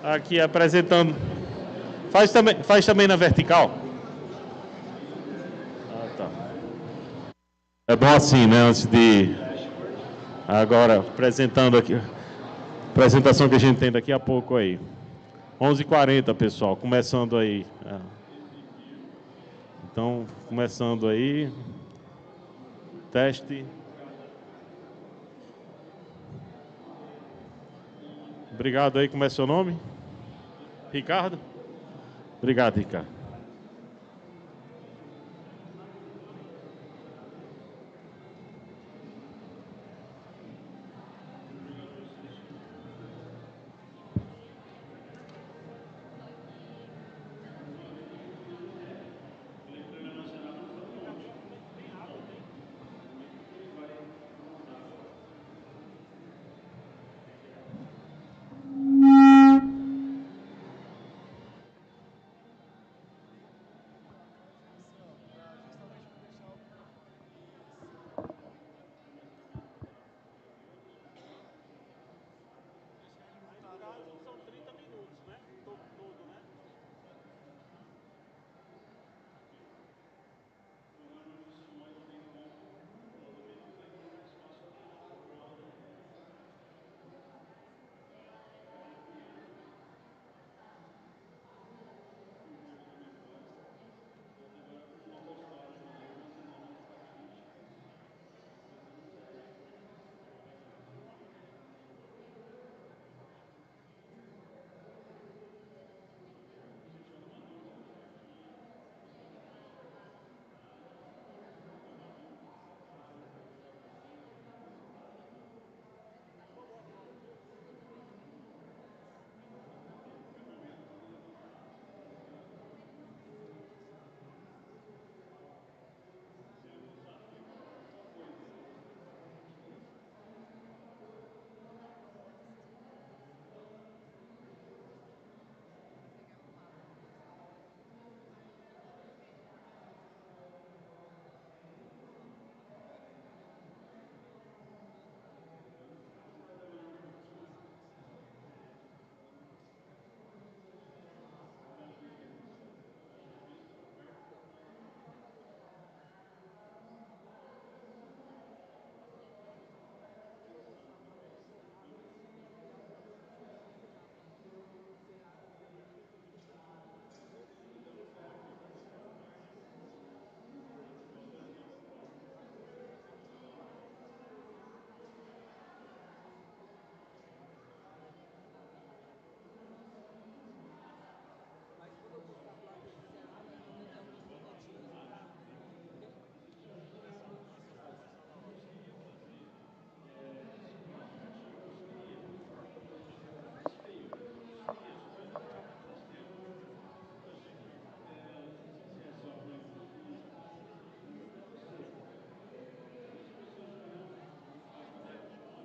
Aqui apresentando. Faz também na vertical? Ah, tá. É bom assim, né? Antes de... Agora, apresentando aqui. Apresentação que a gente tem daqui a pouco aí. 11h40, pessoal. Começando aí. Então, começando aí. Teste. Obrigado aí. Como é seu nome? Ricardo? Obrigado, Ricardo.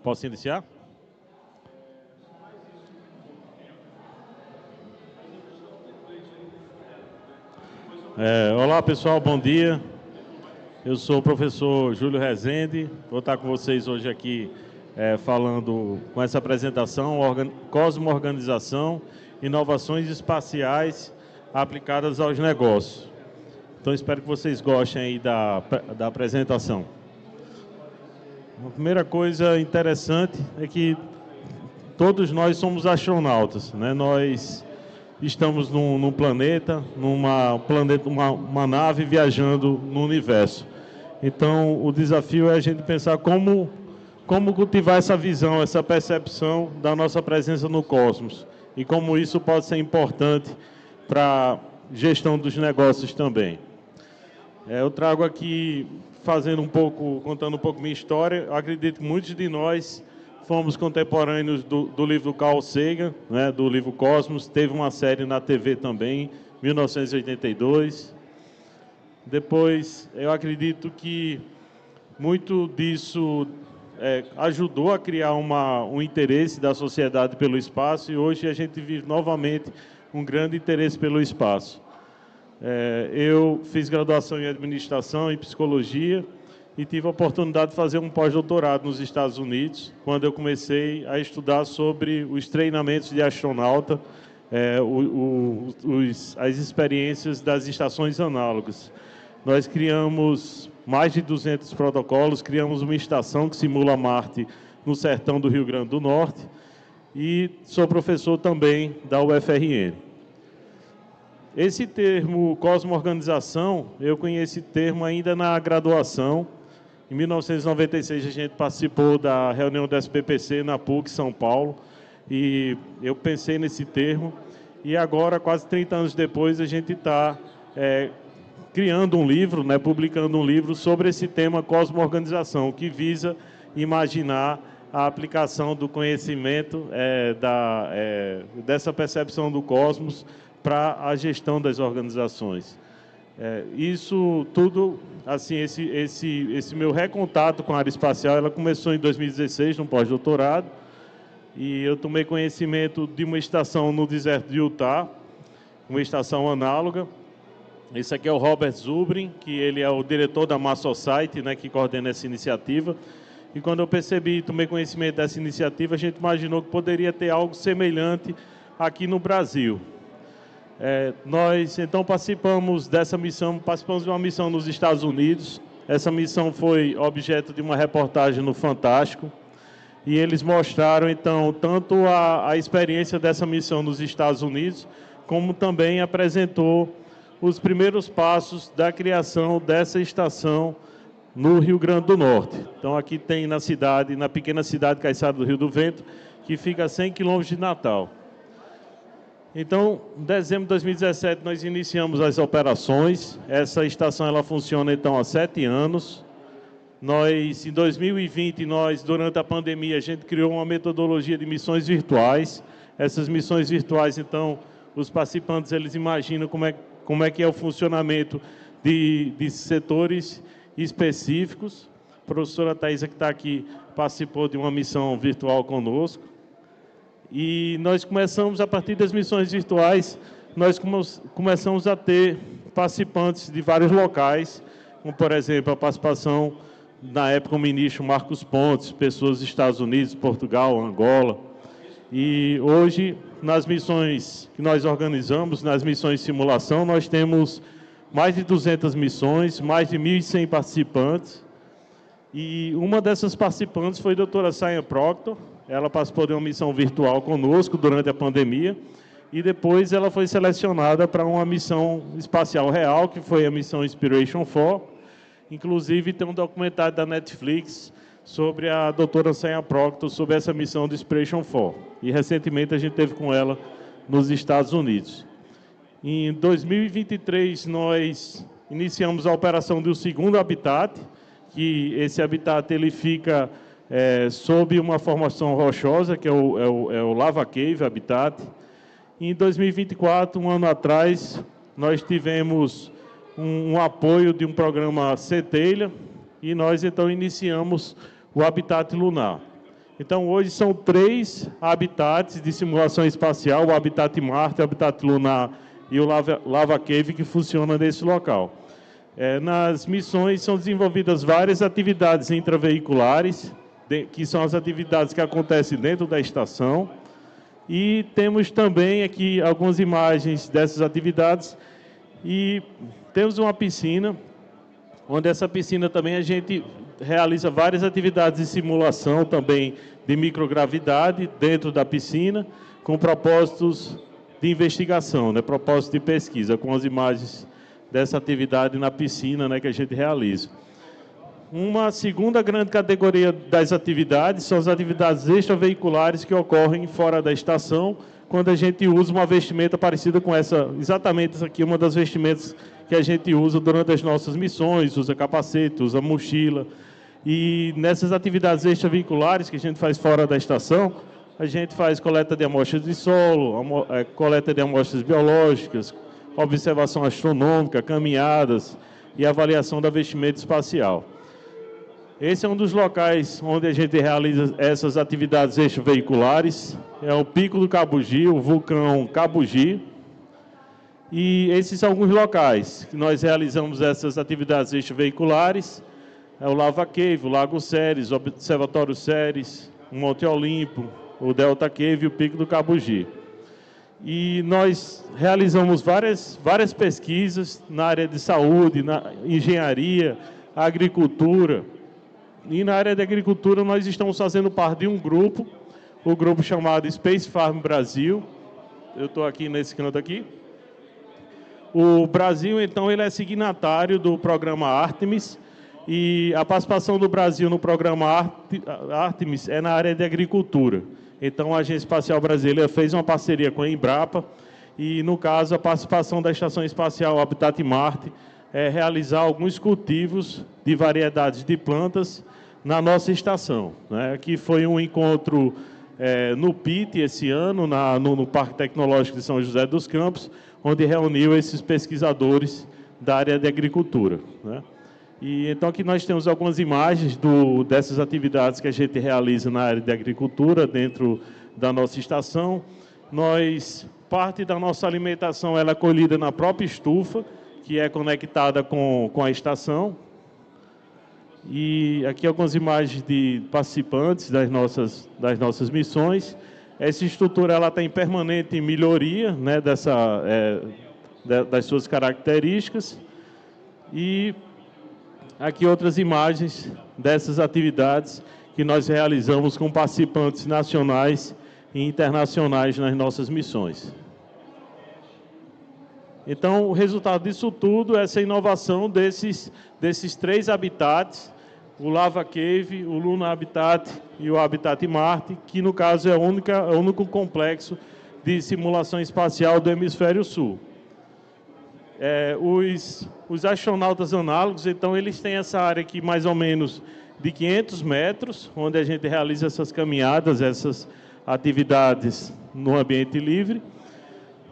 Posso iniciar? Olá, pessoal, bom dia. Eu sou o professor Júlio Rezende. Vou estar com vocês hoje aqui falando com essa apresentação, Cosmo-Organização, Inovações Espaciais aplicadas aos negócios. Então, espero que vocês gostem aí da apresentação. A primeira coisa interessante é que todos nós somos astronautas, né? Nós estamos num planeta, uma nave viajando no universo. Então, o desafio é a gente pensar como cultivar essa visão, essa percepção da nossa presença no cosmos e como isso pode ser importante para a gestão dos negócios também. Eu trago aqui, contando um pouco minha história. Eu acredito que muitos de nós fomos contemporâneos do livro do Carl Sagan, né, do livro Cosmos. Teve uma série na TV também, 1982. Depois, eu acredito que muito disso ajudou a criar um interesse da sociedade pelo espaço, e hoje a gente vive novamente um grande interesse pelo espaço. Eu fiz graduação em administração e psicologia e tive a oportunidade de fazer um pós-doutorado nos Estados Unidos, quando eu comecei a estudar sobre os treinamentos de astronauta, as experiências das estações análogas. Nós criamos mais de 200 protocolos, criamos uma estação que simula Marte no sertão do Rio Grande do Norte e sou professor também da UFRN. Esse termo cosmoorganização, eu conheci esse termo ainda na graduação. Em 1996 a gente participou da reunião do SBPC na PUC São Paulo e eu pensei nesse termo e agora, quase 30 anos depois, a gente está criando um livro, publicando um livro sobre esse tema cosmoorganização, que visa imaginar a aplicação do conhecimento dessa percepção do cosmos para a gestão das organizações. Isso tudo, assim, esse meu recontato com a área espacial, ela começou em 2016, no pós-doutorado, e eu tomei conhecimento de uma estação no deserto de Utah, uma estação análoga. Esse aqui é o Robert Zubrin, que ele é o diretor da Mars Society, que coordena essa iniciativa. E quando eu tomei conhecimento dessa iniciativa, a gente imaginou que poderia ter algo semelhante aqui no Brasil. Nós, então, participamos de uma missão nos Estados Unidos. Essa missão foi objeto de uma reportagem no Fantástico. E eles mostraram, então, tanto a experiência dessa missão nos Estados Unidos, como também apresentou os primeiros passos da criação dessa estação no Rio Grande do Norte. Então, aqui tem na pequena cidade Caiçara do Rio do Vento, que fica a 100 quilômetros de Natal. Então, em dezembro de 2017, nós iniciamos as operações. Essa estação ela funciona, então, há 7 anos. Em 2020, durante a pandemia, a gente criou uma metodologia de missões virtuais. Essas missões virtuais, então, os participantes, eles imaginam como é que é o funcionamento de setores específicos. A professora Thaisa, que está aqui, participou de uma missão virtual conosco. E nós começamos, a partir das missões virtuais, nós começamos a ter participantes de vários locais, como, por exemplo, a participação, na época, o ministro Marcos Pontes, pessoas dos Estados Unidos, Portugal, Angola. E hoje, nas missões que nós organizamos, nas missões de simulação, nós temos mais de 200 missões, mais de 1.100 participantes. E uma dessas participantes foi a doutora Saya Proctor. Ela participou de uma missão virtual conosco durante a pandemia. E depois ela foi selecionada para uma missão espacial real, que foi a missão Inspiration 4. Inclusive, tem um documentário da Netflix sobre a doutora Saya Proctor, sobre essa missão do Inspiration 4. E, recentemente, a gente teve com ela nos Estados Unidos. Em 2023, nós iniciamos a operação do segundo habitat, que esse habitat ele fica sob uma formação rochosa, que é o Lava Cave Habitat. Em 2024, um ano atrás, nós tivemos um apoio de um programa Centelha e nós, então, iniciamos o habitat lunar. Então, hoje são 3 habitats de simulação espacial, o habitat Marte, o habitat lunar e o Lava Cave, que funcionam nesse local. Nas missões são desenvolvidas várias atividades intraveiculares, que são as atividades que acontecem dentro da estação, e temos também aqui algumas imagens dessas atividades, e temos uma piscina, onde essa piscina também a gente realiza várias atividades de simulação também de microgravidade dentro da piscina, com propósitos de investigação, propósitos de pesquisa, com as imagens dessa atividade na piscina que a gente realiza. Uma segunda grande categoria das atividades são as atividades extraveiculares que ocorrem fora da estação, quando a gente usa uma vestimenta parecida com essa, exatamente essa aqui, uma das vestimentas que a gente usa durante as nossas missões, usa capacete, usa mochila. E nessas atividades extraveiculares que a gente faz fora da estação, a gente faz coleta de amostras de solo, coleta de amostras biológicas, observação astronômica, caminhadas e avaliação da vestimenta espacial. Esse é um dos locais onde a gente realiza essas atividades extraveiculares. É o Pico do Cabugi, o vulcão Cabugi. E esses são alguns locais que nós realizamos essas atividades extraveiculares. é o Lava Cave, o Lago Ceres, o Observatório Ceres, o Monte Olimpo, o Delta Cave e o Pico do Cabugi. E nós realizamos várias pesquisas na área de saúde, na engenharia, agricultura. E na área de agricultura nós estamos fazendo parte de um grupo, o grupo chamado Space Farm Brasil. Eu estou aqui nesse canto aqui. O Brasil, então, ele é signatário do programa Artemis, e a participação do Brasil no programa Artemis é na área de agricultura. Então, a Agência Espacial Brasileira fez uma parceria com a Embrapa, e, no caso, a participação da Estação Espacial Habitat Marte é realizar alguns cultivos de variedades de plantas na nossa estação, né? Aqui foi um encontro no PIT esse ano, no Parque Tecnológico de São José dos Campos, onde reuniu esses pesquisadores da área de agricultura, né? E então aqui nós temos algumas imagens dessas atividades que a gente realiza na área de agricultura dentro da nossa estação. Parte da nossa alimentação ela é colhida na própria estufa, que é conectada com a estação. E aqui algumas imagens de participantes das nossas missões. Essa estrutura ela está em permanente melhoria, né, das suas características. E aqui outras imagens dessas atividades que nós realizamos com participantes nacionais e internacionais nas nossas missões. Então, o resultado disso tudo é essa inovação desses 3 habitats, o Lava Cave, o Luna Habitat e o Habitat Marte, que no caso é o único complexo de simulação espacial do Hemisfério Sul. Os astronautas análogos, então, eles têm essa área aqui mais ou menos de 500 metros, onde a gente realiza essas caminhadas, essas atividades no ambiente livre.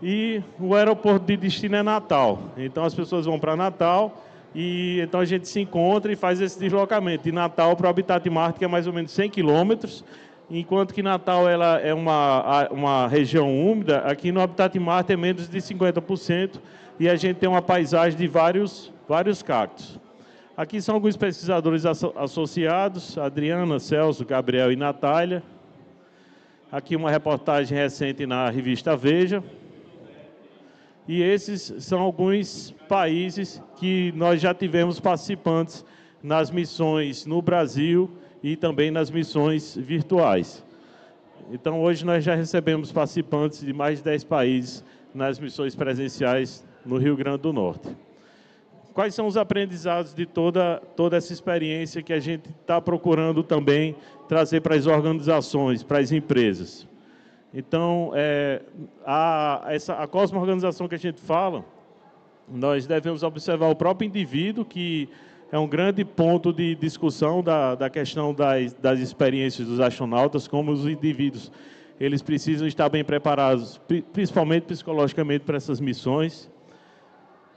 E o aeroporto de destino é Natal. Então, as pessoas vão para Natal e então a gente se encontra e faz esse deslocamento de Natal para o Habitat Marte, que é mais ou menos 100 quilômetros. Enquanto que Natal ela é uma região úmida, aqui no Habitat Marte é menos de 50%, e a gente tem uma paisagem de vários cactos. Aqui são alguns pesquisadores associados, Adriana, Celso, Gabriel e Natália. Aqui uma reportagem recente na revista Veja. E esses são alguns países que nós já tivemos participantes nas missões no Brasil e também nas missões virtuais. Então, hoje nós já recebemos participantes de mais de 10 países nas missões presenciais no Rio Grande do Norte. Quais são os aprendizados de toda essa experiência que a gente está procurando também trazer para as organizações, para as empresas? Então, a cosmo-organização que a gente fala, nós devemos observar o próprio indivíduo, que é um grande ponto de discussão da questão das experiências dos astronautas, como os indivíduos eles precisam estar bem preparados, principalmente psicologicamente, para essas missões.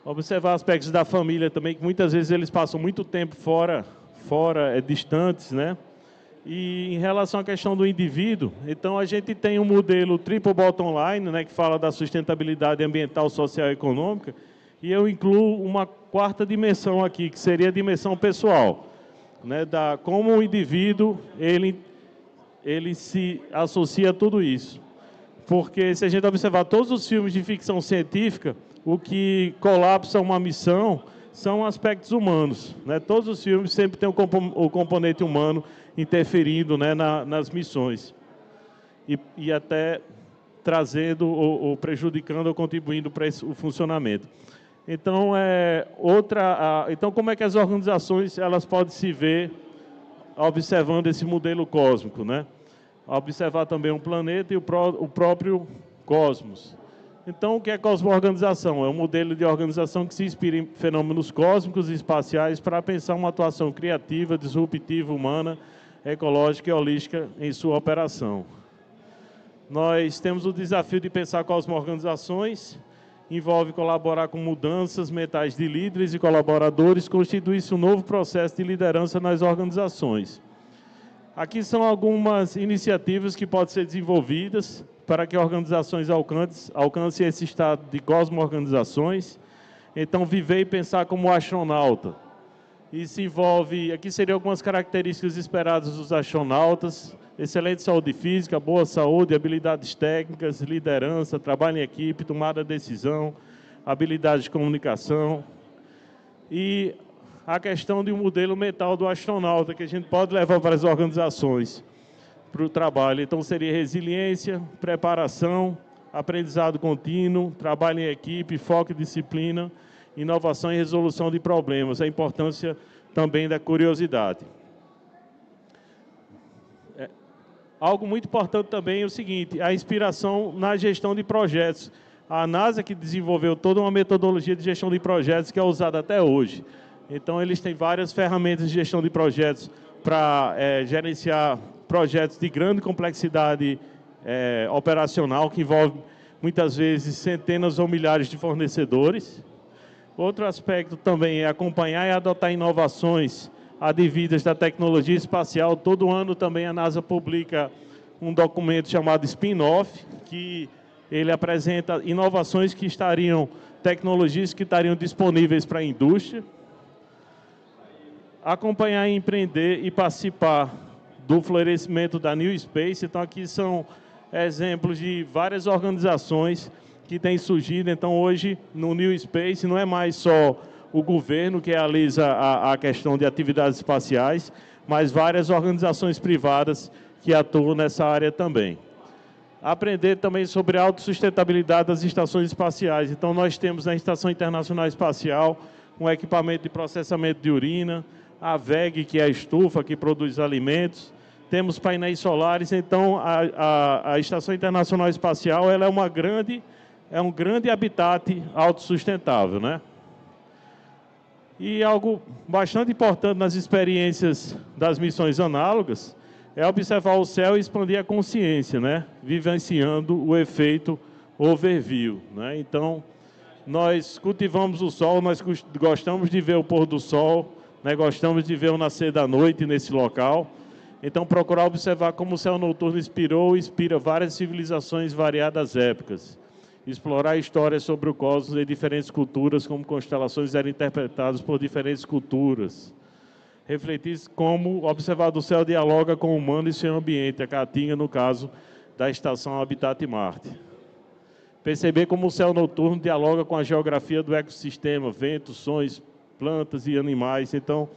Observar aspectos da família também, que muitas vezes eles passam muito tempo fora distantes, né? E em relação à questão do indivíduo, então a gente tem um modelo Triple Bottom Line, né, que fala da sustentabilidade ambiental, social e econômica, e eu incluo uma 4ª dimensão aqui, que seria a dimensão pessoal, né, como o indivíduo ele se associa a tudo isso. Porque se a gente observar todos os filmes de ficção científica, o que colapsa uma missão são aspectos humanos, né? Todos os filmes sempre têm o componente humano interferindo, né, nas missões e até trazendo ou prejudicando ou contribuindo para o funcionamento. Então, então, como é que as organizações elas podem se ver observando esse modelo cósmico, né? Observar também o planeta e o próprio cosmos. Então, o que é cosmo-organização? É um modelo de organização que se inspira em fenômenos cósmicos e espaciais para pensar uma atuação criativa, disruptiva, humana, ecológica e holística em sua operação. Nós temos o desafio de pensar cosmo-organizações, envolve colaborar com mudanças mentais de líderes e colaboradores, constitui-se um novo processo de liderança nas organizações. Aqui são algumas iniciativas que podem ser desenvolvidas para que organizações alcancem esse estado de cosmo-organizações. Então, viver e pensar como astronauta. Isso envolve, aqui seriam algumas características esperadas dos astronautas: excelente saúde física, boa saúde, habilidades técnicas, liderança, trabalho em equipe, tomada de decisão, habilidade de comunicação. E a questão de um modelo mental do astronauta, que a gente pode levar para as organizações, para o trabalho. Então, seria resiliência, preparação, aprendizado contínuo, trabalho em equipe, foco e disciplina, inovação e resolução de problemas, a importância também da curiosidade. Algo muito importante também é o seguinte: a inspiração na gestão de projetos. A NASA que desenvolveu toda uma metodologia de gestão de projetos que é usada até hoje. Então, eles têm várias ferramentas de gestão de projetos para gerenciar projetos de grande complexidade operacional, que envolve, muitas vezes, centenas ou milhares de fornecedores. Outro aspecto também é acompanhar e adotar inovações advindas da tecnologia espacial. Todo ano também a NASA publica um documento chamado Spin-Off, que ele apresenta inovações que tecnologias que estariam disponíveis para a indústria. Acompanhar, empreender e participar do florescimento da New Space. Então, aqui são exemplos de várias organizações que têm surgido. Então, hoje, no New Space, não é mais só o governo que realiza a questão de atividades espaciais, mas várias organizações privadas que atuam nessa área também. Aprender também sobre a autossustentabilidade das estações espaciais. Então, nós temos na Estação Internacional Espacial um equipamento de processamento de urina, a VEG, que é a estufa que produz alimentos, temos painéis solares. Então, a Estação Internacional Espacial ela é um grande habitat autossustentável, né? E algo bastante importante nas experiências das missões análogas é observar o céu e expandir a consciência, né? Vivenciando o efeito overview, né? Então, nós cultivamos o sol, nós gostamos de ver o pôr do sol, né? Gostamos de ver o nascer da noite nesse local. Então, procurar observar como o céu noturno inspirou e inspira várias civilizações em variadas épocas. Explorar histórias sobre o cosmos em diferentes culturas, como constelações eram interpretadas por diferentes culturas. Refletir como o observador do céu dialoga com o humano e seu ambiente, a Caatinga, no caso da Estação Habitat Marte. Perceber como o céu noturno dialoga com a geografia do ecossistema, ventos, sons, plantas e animais. Então,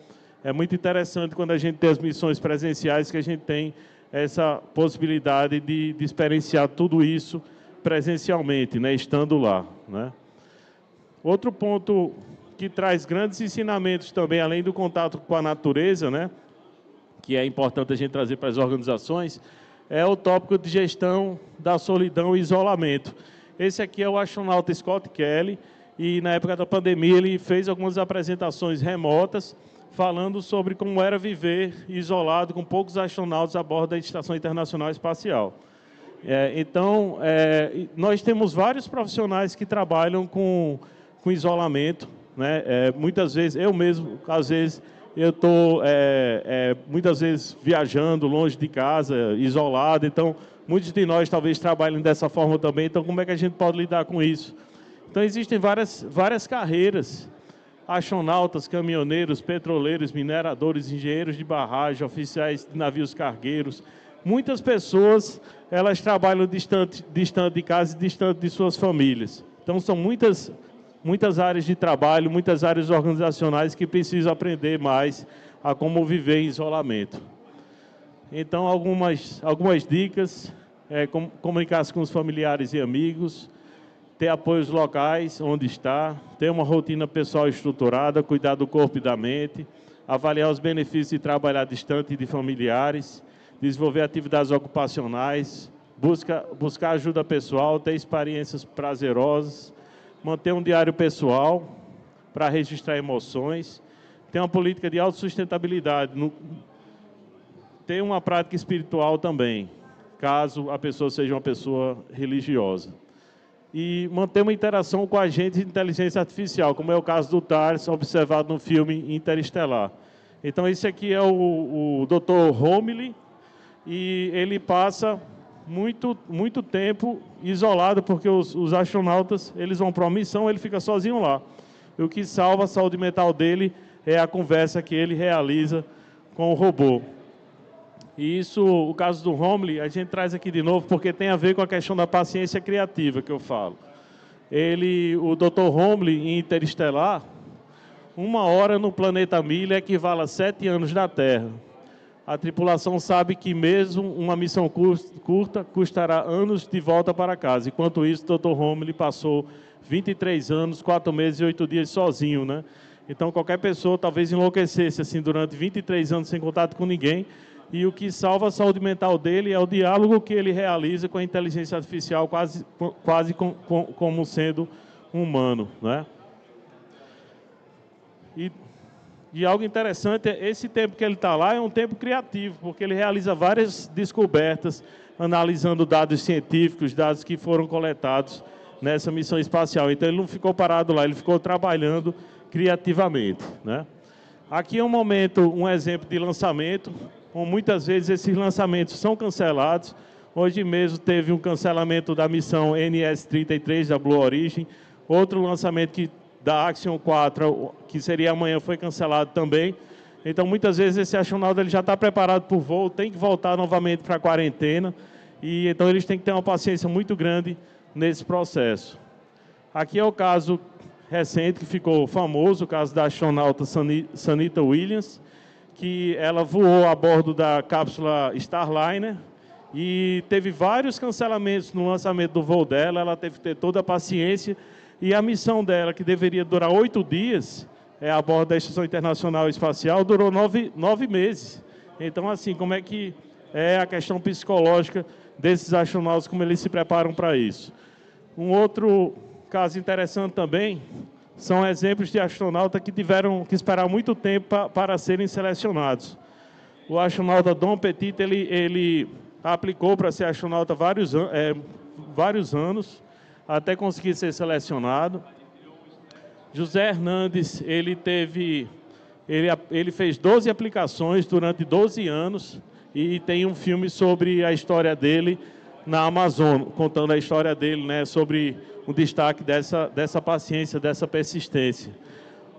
é muito interessante quando a gente tem as missões presenciais, que a gente tem essa possibilidade de experienciar tudo isso presencialmente, né, estando lá, né? Outro ponto que traz grandes ensinamentos também, além do contato com a natureza, né, que é importante a gente trazer para as organizações, é o tópico de gestão da solidão e isolamento. Esse aqui é o astronauta Scott Kelly, e na época da pandemia ele fez algumas apresentações remotas, falando sobre como era viver isolado com poucos astronautas a bordo da Estação Internacional Espacial. Então, nós temos vários profissionais que trabalham com isolamento, né? Muitas vezes, eu mesmo, às vezes, eu estou muitas vezes viajando longe de casa, isolado. Então, muitos de nós talvez trabalhem dessa forma também. Então, como é que a gente pode lidar com isso? Então, existem várias carreiras: astronautas, caminhoneiros, petroleiros, mineradores, engenheiros de barragem, oficiais de navios cargueiros. Muitas pessoas, elas trabalham distante de casa e distante de suas famílias. Então, são muitas áreas de trabalho, muitas áreas organizacionais que precisam aprender mais a como viver em isolamento. Então, algumas dicas: comunicar-se com os familiares e amigos, ter apoios locais onde está, ter uma rotina pessoal estruturada, cuidar do corpo e da mente, avaliar os benefícios de trabalhar distante de familiares, desenvolver atividades ocupacionais, buscar ajuda pessoal, ter experiências prazerosas, manter um diário pessoal para registrar emoções, ter uma política de autossustentabilidade, ter uma prática espiritual também, caso a pessoa seja uma pessoa religiosa. E manter uma interação com agentes de inteligência artificial, como é o caso do TARS, observado no filme Interestelar. Então, esse aqui é o Dr. Romilly, e ele passa muito tempo isolado, porque os astronautas, eles vão para uma missão, ele fica sozinho lá. E o que salva a saúde mental dele é a conversa que ele realiza com o robô. E isso, o caso do Homley, a gente traz aqui de novo porque tem a ver com a questão da paciência criativa que eu falo. O Dr. Homley, em Interestelar, 1 hora no planeta Milha equivale a 7 anos na Terra. A tripulação sabe que mesmo uma missão curta custará anos de volta para casa. Enquanto isso, o Dr. Homley passou 23 anos, 4 meses e 8 dias sozinho, né? Então, qualquer pessoa talvez enlouquecesse assim, durante 23 anos sem contato com ninguém. E o que salva a saúde mental dele é o diálogo que ele realiza com a inteligência artificial, quase como sendo humano, né? E algo interessante é esse tempo que ele está lá é um tempo criativo, porque ele realiza várias descobertas, analisando dados científicos, dados que foram coletados nessa missão espacial. Então, ele não ficou parado lá, ele ficou trabalhando criativamente, né? Aqui é um exemplo de lançamento, como muitas vezes esses lançamentos são cancelados. Hoje mesmo teve um cancelamento da missão NS-33 da Blue Origin, outro lançamento da Axiom 4, que seria amanhã, foi cancelado também. Então, muitas vezes, esse astronauta ele já está preparado para o voo, tem que voltar novamente para a quarentena, e então eles têm que ter uma paciência muito grande nesse processo. Aqui é o caso recente que ficou famoso, o caso da astronauta Sunita Williams, que ela voou a bordo da cápsula Starliner e teve vários cancelamentos no lançamento do voo dela. Ela teve que ter toda a paciência, e a missão dela, que deveria durar 8 dias, a bordo da Estação Internacional Espacial, durou 9 meses. Então, assim, como é que é a questão psicológica desses astronautas, como eles se preparam para isso? Um outro caso interessante também são exemplos de astronautas que tiveram que esperar muito tempo para serem selecionados. O astronauta Dom Petit, ele aplicou para ser astronauta vários anos, até conseguir ser selecionado. José Hernandes, ele fez 12 aplicações durante 12 anos e tem um filme sobre a história dele na Amazon, contando a história dele, né, sobre o destaque dessa paciência, dessa persistência.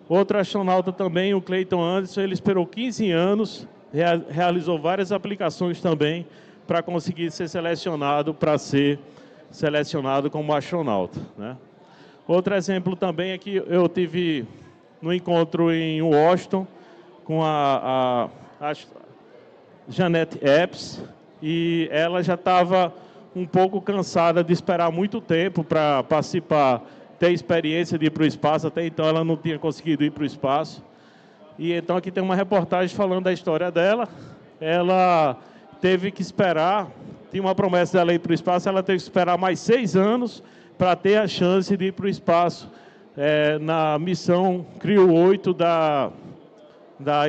Outro astronauta também, o Clayton Anderson, ele esperou 15 anos, realizou várias aplicações também para conseguir ser selecionado como astronauta, né? Outro exemplo também é que eu tive no encontro em Washington com a Jeanette Epps, e ela já estava um pouco cansada de esperar muito tempo para participar, ter experiência de ir para o espaço. Até então ela não tinha conseguido ir para o espaço. E então aqui tem uma reportagem falando da história dela. Ela teve que esperar, tinha uma promessa dela ir para o espaço, ela teve que esperar mais 6 anos para ter a chance de ir para o espaço, na missão Crew 8 da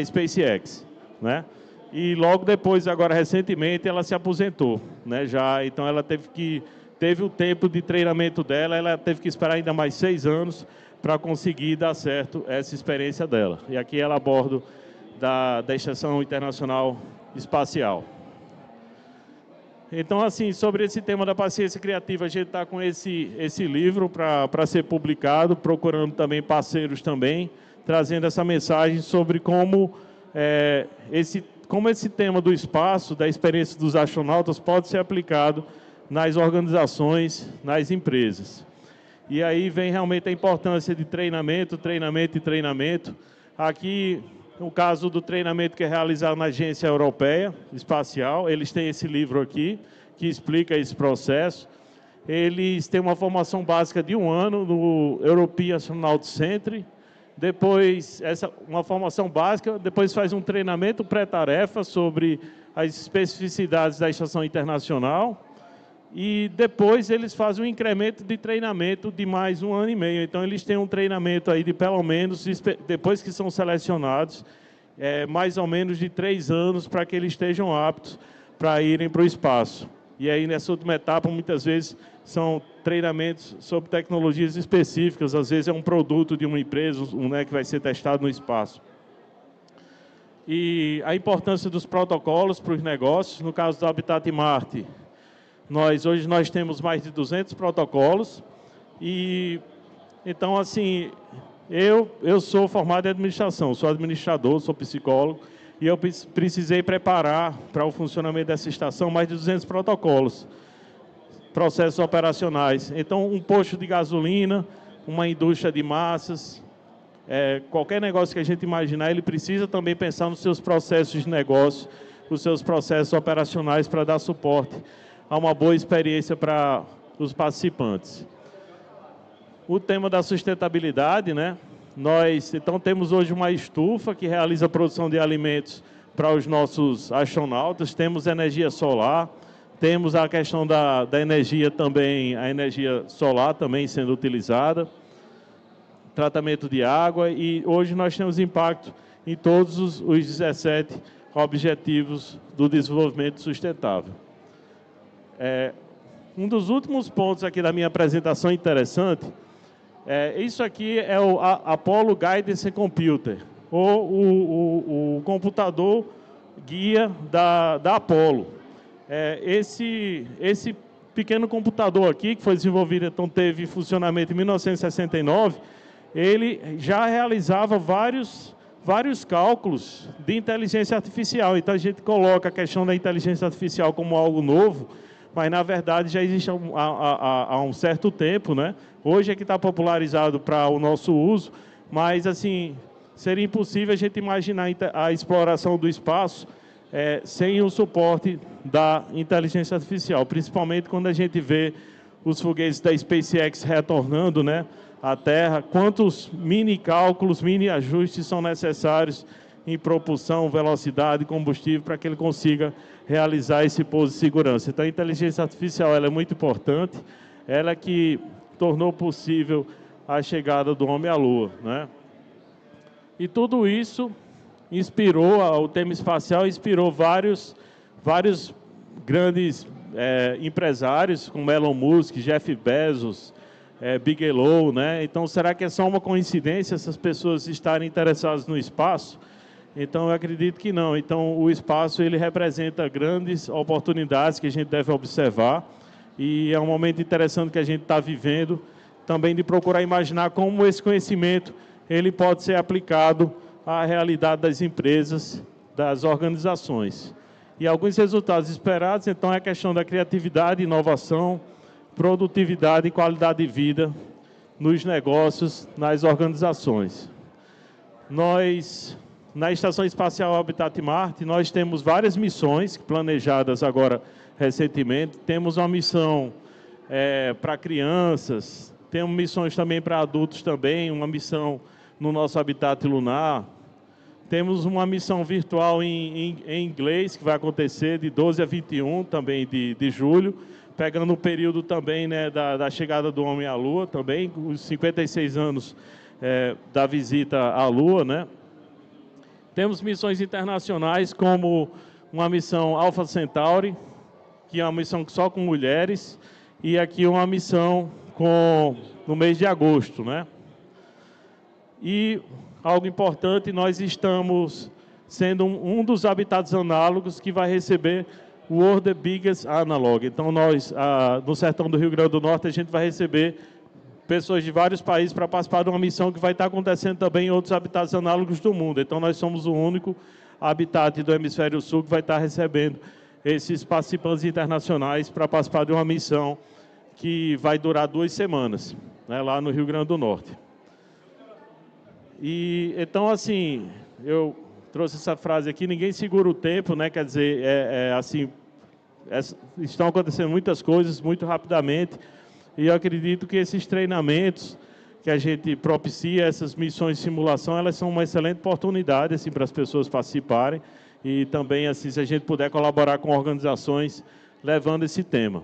SpaceX, né? E logo depois, agora recentemente, ela se aposentou, né? Então ela teve o tempo de treinamento dela, ela teve que esperar ainda mais 6 anos para conseguir dar certo essa experiência dela. E aqui ela a bordo da Estação Internacional Espacial. Então, assim, sobre esse tema da paciência criativa, a gente está com esse livro para ser publicado, procurando também parceiros também, trazendo essa mensagem sobre como esse tema do espaço, da experiência dos astronautas, pode ser aplicado nas organizações, nas empresas. E aí vem realmente a importância de treinamento, treinamento e treinamento. Aqui, o caso do treinamento que é realizado na Agência Europeia Espacial, eles têm esse livro aqui, que explica esse processo. Eles têm uma formação básica de 1 ano no European Astronaut Center, depois uma formação básica, depois faz um treinamento pré-tarefa sobre as especificidades da Estação Internacional, e depois eles fazem um incremento de treinamento de mais 1 ano e meio. Então, eles têm um treinamento aí de pelo menos, depois que são selecionados, mais ou menos de 3 anos para que eles estejam aptos para irem para o espaço. E aí, nessa última etapa, muitas vezes, são treinamentos sobre tecnologias específicas, às vezes é um produto de uma empresa, que vai ser testado no espaço. E a importância dos protocolos para os negócios, no caso do Habitat Marte, hoje nós temos mais de 200 protocolos, e então, assim, Eu sou formado em administração, sou administrador, sou psicólogo, e eu precisei preparar para o funcionamento dessa estação mais de 200 protocolos, processos operacionais. Então, um posto de gasolina, uma indústria de massas, qualquer negócio que a gente imaginar, ele precisa também pensar nos seus processos de negócio, os seus processos operacionais para dar suporte a uma boa experiência para os participantes. O tema da sustentabilidade, né? Nós, então, temos hoje uma estufa que realiza a produção de alimentos para os nossos astronautas, temos energia solar, temos a questão da energia também, a energia solar também sendo utilizada, tratamento de água, e hoje nós temos impacto em todos os 17 objetivos do desenvolvimento sustentável. Um dos últimos pontos aqui da minha apresentação interessante, isso aqui é o Apollo Guidance Computer, ou o computador guia da Apollo. Esse pequeno computador aqui, que foi desenvolvido, então teve funcionamento em 1969, ele já realizava vários cálculos de inteligência artificial. Então a gente coloca a questão da inteligência artificial como algo novo, mas na verdade já existe há um certo tempo, né? Hoje é que está popularizado para o nosso uso, mas assim, seria impossível a gente imaginar a exploração do espaço sem o suporte da inteligência artificial, principalmente quando a gente vê os foguetes da SpaceX retornando, né, à Terra, quantos mini cálculos, mini ajustes são necessários em propulsão, velocidade, combustível, para que ele consiga realizar esse pouso de segurança. Então, a inteligência artificial ela é muito importante, ela que tornou possível a chegada do homem à Lua, né? E tudo isso inspirou, o tema espacial inspirou vários grandes empresários, como Elon Musk, Jeff Bezos, Bigelow, né? Então, será que é só uma coincidência essas pessoas estarem interessadas no espaço? Então, eu acredito que não. Então, o espaço ele representa grandes oportunidades que a gente deve observar, e é um momento interessante que a gente está vivendo, também de procurar imaginar como esse conhecimento ele pode ser aplicado à realidade das empresas, das organizações. E alguns resultados esperados, então, é a questão da criatividade, inovação, produtividade e qualidade de vida nos negócios, nas organizações. Nós, na Estação Espacial Habitat Marte, nós temos várias missões planejadas agora recentemente. Temos uma missão para crianças, temos missões também para adultos também, uma missão no nosso habitat lunar. Temos uma missão virtual em inglês, que vai acontecer de 12 a 21 também de julho, pegando o período também, né, da chegada do homem à Lua, também, os 56 anos da visita à Lua, né? Temos missões internacionais, como uma missão Alpha Centauri, que é uma missão só com mulheres, e aqui uma missão no mês de agosto, né? E algo importante, nós estamos sendo um dos habitats análogos que vai receber o World the Biggest Analog. Então, nós, no sertão do Rio Grande do Norte, a gente vai receber pessoas de vários países para participar de uma missão que vai estar acontecendo também em outros habitats análogos do mundo. Então, nós somos o único habitat do Hemisfério Sul que vai estar recebendo esses participantes internacionais para participar de uma missão que vai durar 2 semanas, né, lá no Rio Grande do Norte. E, então, assim, eu trouxe essa frase aqui, ninguém segura o tempo, né? Quer dizer, assim, estão acontecendo muitas coisas muito rapidamente, e eu acredito que esses treinamentos que a gente propicia, essas missões de simulação, elas são uma excelente oportunidade assim, para as pessoas participarem, e também, assim, se a gente puder colaborar com organizações levando esse tema.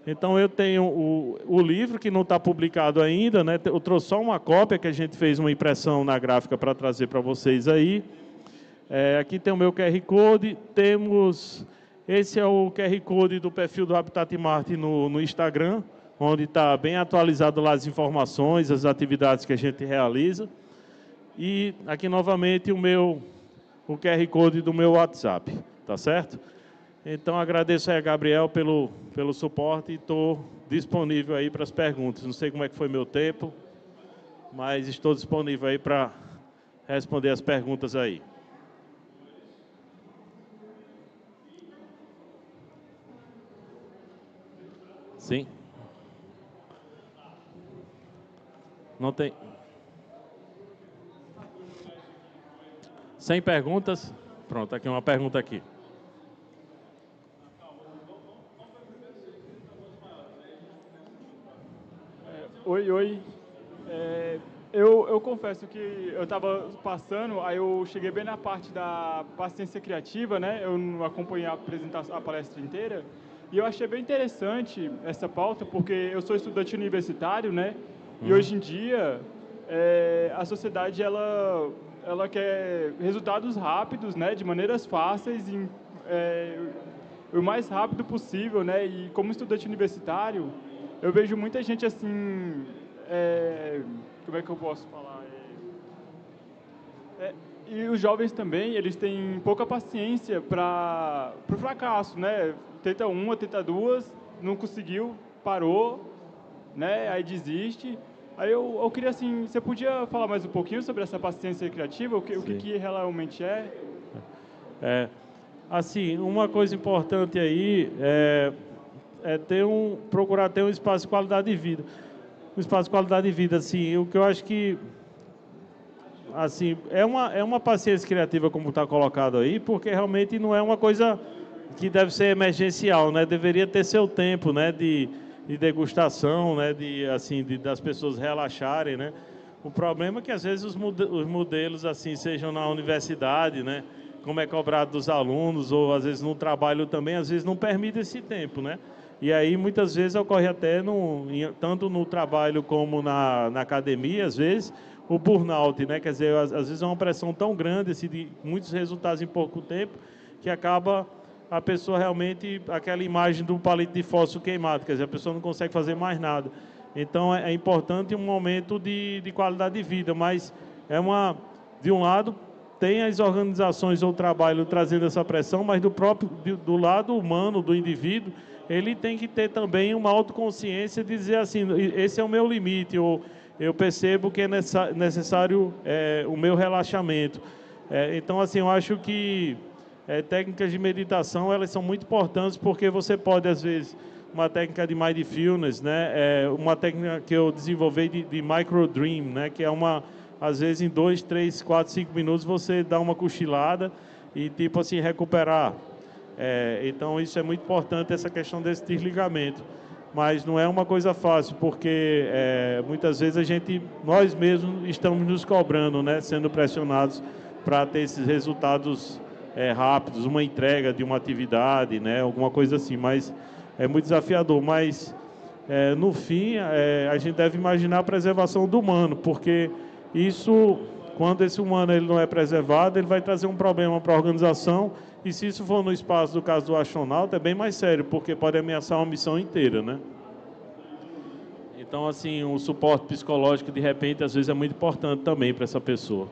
Então, eu tenho o livro, que não está publicado ainda, né? Eu trouxe só uma cópia, que a gente fez uma impressão na gráfica para trazer para vocês aí. Aqui tem o meu QR Code, esse é o QR Code do perfil do Habitat Marte no Instagram, onde está bem atualizado lá as informações, as atividades que a gente realiza. E aqui, novamente, o QR Code do meu WhatsApp, tá certo? Então, agradeço aí a Gabriel pelo suporte e estou disponível aí para as perguntas. Não sei como é que foi meu tempo. mas estou disponível aí para responder as perguntas aí. Sim? Não tem? Sem perguntas? Pronto, aqui uma pergunta aqui. Oi. Eu confesso que eu estava passando, aí eu cheguei bem na parte da paciência criativa, né? Eu não acompanhei a palestra inteira. E eu achei bem interessante essa pauta, porque eu sou estudante universitário, né? E hoje em dia, a sociedade, ela quer resultados rápidos, né? De maneiras fáceis, o mais rápido possível, né? E como estudante universitário, eu vejo muita gente assim, como é que eu posso falar? E os jovens também, eles têm pouca paciência para o fracasso, né? Tenta uma, tenta duas, não conseguiu, parou, né? Aí desiste. Aí eu queria assim, você podia falar mais um pouquinho sobre essa paciência criativa, o que realmente é? Assim, uma coisa importante aí é procurar ter um espaço de qualidade de vida. Um espaço de qualidade de vida, assim, o que eu acho que assim, é uma paciência criativa como está colocado aí, porque realmente não é uma coisa que deve ser emergencial, né? Deveria ter seu tempo, né, de degustação, né, das pessoas relaxarem, né? O problema é que às vezes os modelos assim sejam na universidade, né, como é cobrado dos alunos ou às vezes no trabalho também, às vezes não permite esse tempo, né? E aí muitas vezes ocorre até tanto no trabalho como na academia, às vezes o burnout, né? Quer dizer, às vezes é uma pressão tão grande assim, de muitos resultados em pouco tempo, que acaba a pessoa realmente, aquela imagem do palito de fósforo queimado, quer dizer, a pessoa não consegue fazer mais nada. Então é importante um momento de qualidade de vida, mas de um lado, tem as organizações ou o trabalho trazendo essa pressão, mas do lado humano, do indivíduo, ele tem que ter também uma autoconsciência de dizer assim, esse é o meu limite, ou eu percebo que é necessário o meu relaxamento. Então, assim, eu acho que técnicas de meditação, elas são muito importantes, porque você pode, às vezes, uma técnica de mindfulness, né? Uma técnica que eu desenvolvi de micro dream, né? Que é às vezes em 2, 3, 4, 5 minutos você dá uma cochilada e tipo assim recuperar. Então isso é muito importante, essa questão desse desligamento. Mas não é uma coisa fácil, porque muitas vezes nós mesmos estamos nos cobrando, né? Sendo pressionados para ter esses resultados rápidos, uma entrega de uma atividade, né? Alguma coisa assim, mas é muito desafiador. Mas no fim a gente deve imaginar a preservação do humano, porque isso, quando esse humano ele não é preservado, ele vai trazer um problema para a organização, e se isso for no espaço do caso do astronauta, é bem mais sério, porque pode ameaçar uma missão inteira, né? Então, assim, o suporte psicológico, de repente, às vezes é muito importante também para essa pessoa.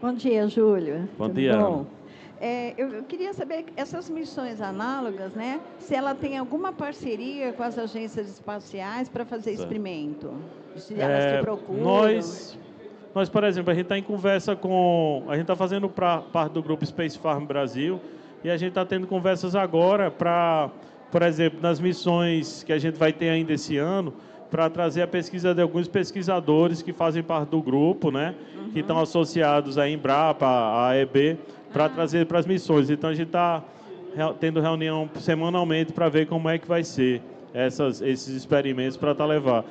Bom dia, Júlio. Bom Tudo dia, bom? Ana. Eu queria saber, essas missões análogas, né? Se ela tem alguma parceria com as agências espaciais para fazer experimento? Se elas te procuram? Nós, por exemplo, a gente está em conversa a gente está fazendo parte do grupo Space Farm Brasil, e a gente está tendo conversas agora para, por exemplo, nas missões que a gente vai ter ainda esse ano, para trazer a pesquisa de alguns pesquisadores que fazem parte do grupo, né? Que estão associados à Embrapa, à AEB, para trazer para as missões. Então a gente está tendo reunião semanalmente para ver como é que vai ser esses experimentos para levar.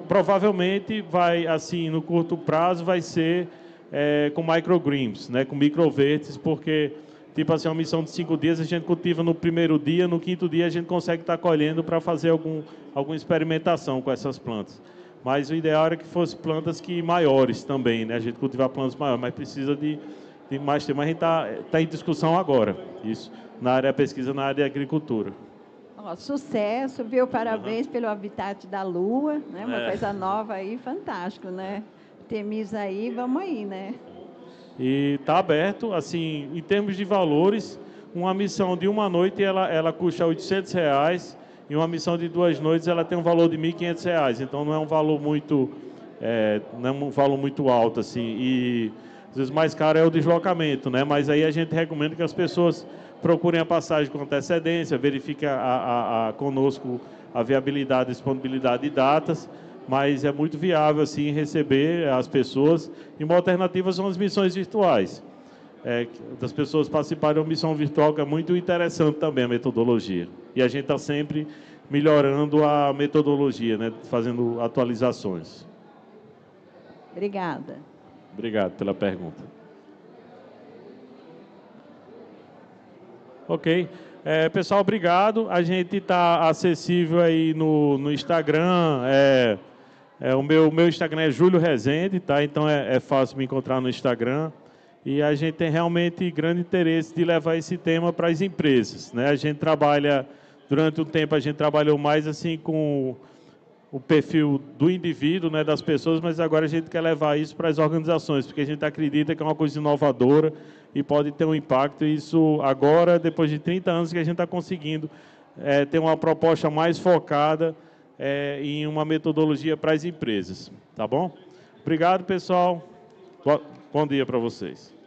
Provavelmente vai, assim, no curto prazo, vai ser com microgreens, né, com microvértices, porque, tipo assim, uma missão de 5 dias, a gente cultiva no primeiro dia, no quinto dia a gente consegue estar colhendo para fazer alguma experimentação com essas plantas. Mas o ideal era que fosse plantas maiores também, né, a gente cultivar plantas maiores, mas precisa de mais tempo. Mas a gente está em discussão agora, isso, na área da pesquisa, na área de agricultura. Sucesso, viu? Parabéns pelo Habitat da Lua, né? Uma coisa nova aí, fantástico, né? Temis aí, vamos aí, né? E está aberto, assim, em termos de valores, uma missão de uma noite, ela custa R$800, e uma missão de 2 noites ela tem um valor de R$ 1.500, então não é um valor muito, não é um valor muito alto, assim, e às vezes mais caro é o deslocamento, né? Mas aí a gente recomenda que as pessoas procurem a passagem com antecedência, verifiquem conosco a viabilidade, disponibilidade de datas, mas é muito viável, assim, receber as pessoas. E uma alternativa são as missões virtuais. Das pessoas participarem de uma missão virtual, que é muito interessante também a metodologia. E a gente está sempre melhorando a metodologia, né? Fazendo atualizações. Obrigada. Obrigado pela pergunta. Ok. Pessoal, obrigado. A gente está acessível aí no Instagram. O meu Instagram é Júlio Rezende, tá? Então é fácil me encontrar no Instagram. E a gente tem realmente grande interesse de levar esse tema para as empresas, né? A gente trabalha, durante um tempo a gente trabalhou mais assim com o perfil do indivíduo, né, das pessoas, mas agora a gente quer levar isso para as organizações, porque a gente acredita que é uma coisa inovadora e pode ter um impacto. E isso agora, depois de 30 anos, que a gente está conseguindo ter uma proposta mais focada em uma metodologia para as empresas. Tá bom? Obrigado, pessoal. Bom dia para vocês.